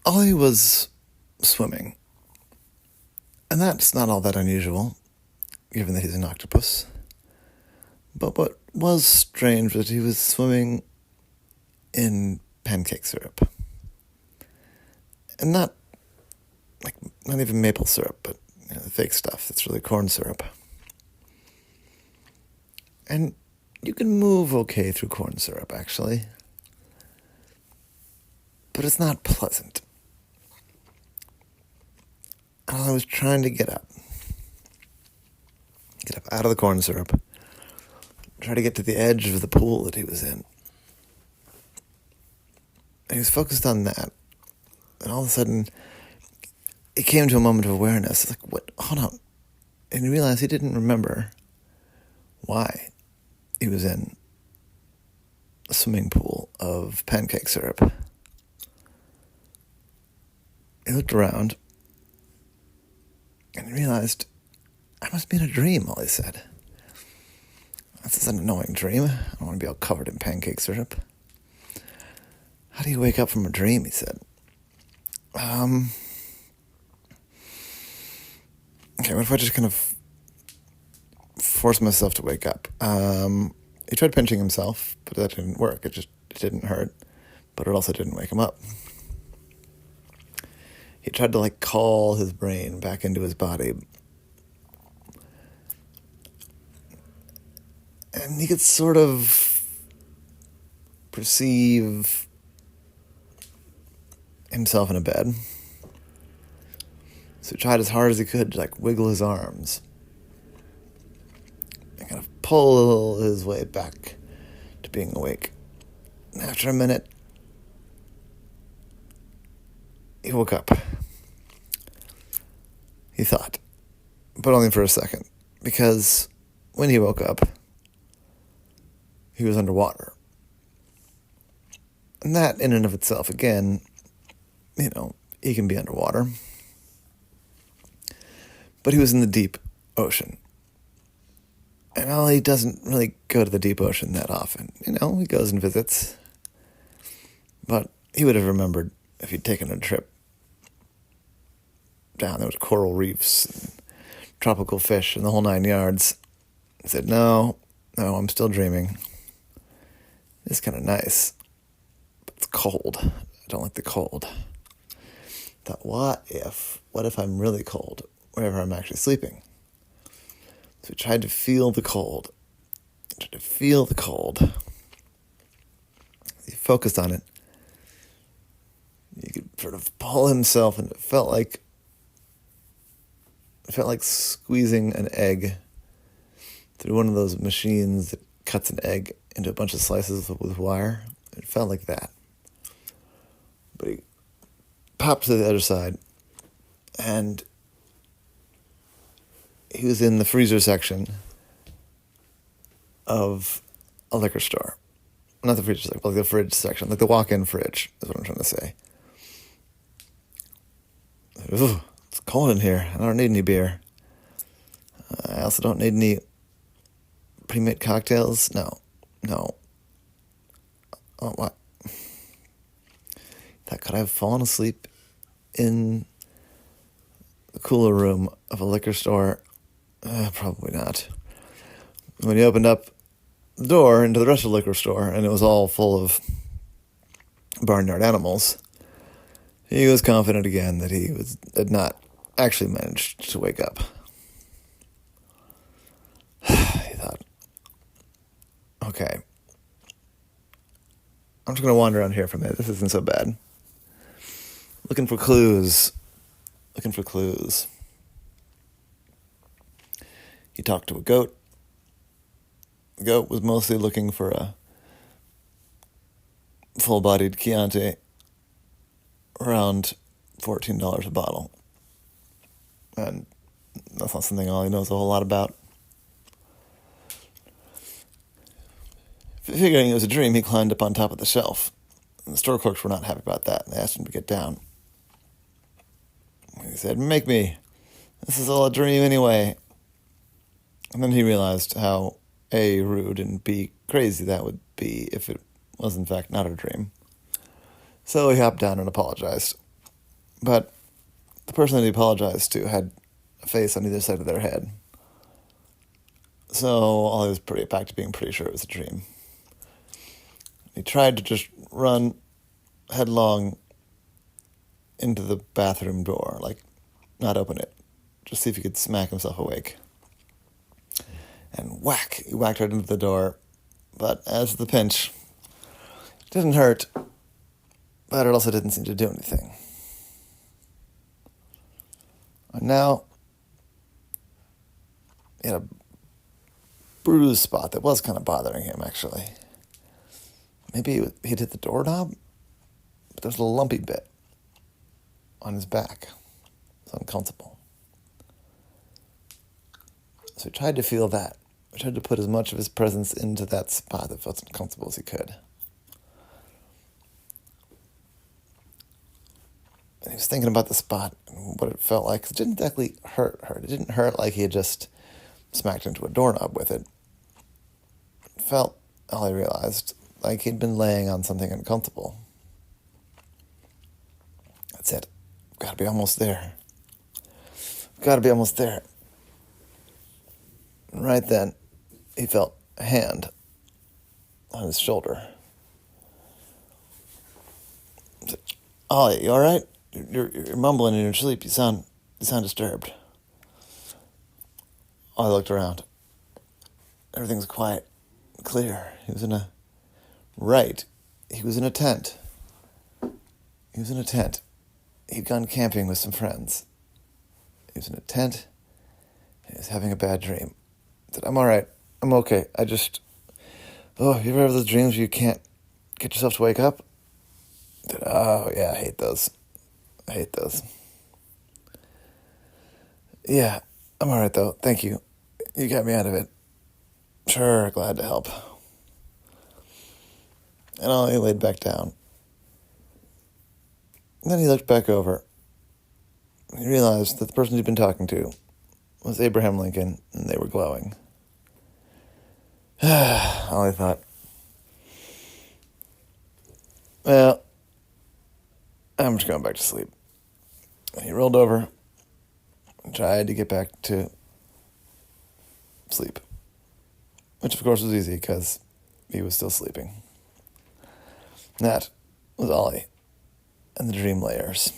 Ollie was swimming, and that's not all that unusual, given that he's an octopus. But what was strange was he was swimming in pancake syrup. And not even maple syrup, but the fake stuff that's really corn syrup. And you can move okay through corn syrup, actually. But it's not pleasant. And I was trying to get up out of the corn syrup, try to get to the edge of the pool that he was in. And he was focused on that. And all of a sudden, it came to a moment of awareness. It's like, what? Hold on. And he realized he didn't remember why he was in a swimming pool of pancake syrup. He looked around and he realized, I must be in a dream, Ollie said. This is an annoying dream. I don't want to be all covered in pancake syrup. How do you wake up from a dream, he said. Okay, what if I just kind of force myself to wake up? He tried pinching himself, but that didn't work. It didn't hurt, but it also didn't wake him up. He tried to call his brain back into his body. And he could sort of perceive himself in a bed. So he tried as hard as he could to wiggle his arms and kind of pull his way back to being awake. And after a minute, he woke up. He thought, but only for a second, because when he woke up, he was underwater. And that in and of itself, again, he can be underwater. But he was in the deep ocean. And Ollie doesn't really go to the deep ocean that often. He goes and visits. But he would have remembered if he'd taken a trip down. There was coral reefs and tropical fish and the whole 9 yards. He said, no, I'm still dreaming. It's kind of nice, but it's cold. I don't like the cold. I thought, what if I'm really cold whenever I'm actually sleeping? So he tried to feel the cold. He focused on it. He could sort of pull himself, and it felt like squeezing an egg through one of those machines that cuts an egg into a bunch of slices with wire. It felt like that. But he popped to the other side, and he was in the freezer section of a liquor store. Not the freezer section, but the fridge section, the walk-in fridge is what I'm trying to say. Ooh, it's cold in here. I don't need any beer. I also don't need any pre-made cocktails. No. Oh, what? Could I have fallen asleep in the cooler room of a liquor store? Probably not. When he opened up the door into the rest of the liquor store, and it was all full of barnyard animals, he was confident again that he had not actually managed to wake up. He thought, okay, I'm just going to wander around here for a minute. This isn't so bad. Looking for clues. He talked to a goat. The goat was mostly looking for a full-bodied Chianti, around $14 a bottle. And that's not something Ollie knows a whole lot about. Figuring it was a dream, he climbed up on top of the shelf. And the store clerks were not happy about that, and they asked him to get down. He said, make me. This is all a dream anyway. And then he realized how A, rude, and B, crazy that would be if it was in fact not a dream. So he hopped down and apologized. But the person that he apologized to had a face on either side of their head. So Ollie was back to being pretty sure it was a dream. He tried to just run headlong into the bathroom door, like, not open it, just see if he could smack himself awake. And whack, he whacked right into the door, but as the pinch, it didn't hurt, but it also didn't seem to do anything. And now, he had a bruised spot that was kind of bothering him, actually. Maybe he'd hit the doorknob, but there was a lumpy bit on his back. It's uncomfortable. So he tried to feel that. He tried to put as much of his presence into that spot that felt uncomfortable as he could. And he was thinking about the spot and what it felt like. It didn't exactly hurt. It didn't hurt like he had just smacked into a doorknob with it. It felt, all I realized, like he'd been laying on something uncomfortable. That's it. Gotta be almost there. Gotta be almost there. And right then, he felt a hand on his shoulder. Ollie, you all right? You're mumbling in your sleep. You sound disturbed. Ollie looked around. Everything's quiet, clear. He was in a tent. He'd gone camping with some friends. He was in a tent. He was having a bad dream. He said, I'm all right. I'm okay. You ever have those dreams where you can't get yourself to wake up? I said, oh, yeah, I hate those. Yeah, I'm all right, though. Thank you. You got me out of it. Sure, glad to help. And Ollie laid back down. And then he looked back over. He realized that the person he'd been talking to was Abraham Lincoln, and they were glowing. Ollie thought, well, I'm just going back to sleep. And he rolled over and tried to get back to sleep, which of course was easy because he was still sleeping. That was Ollie and the Dream Layers.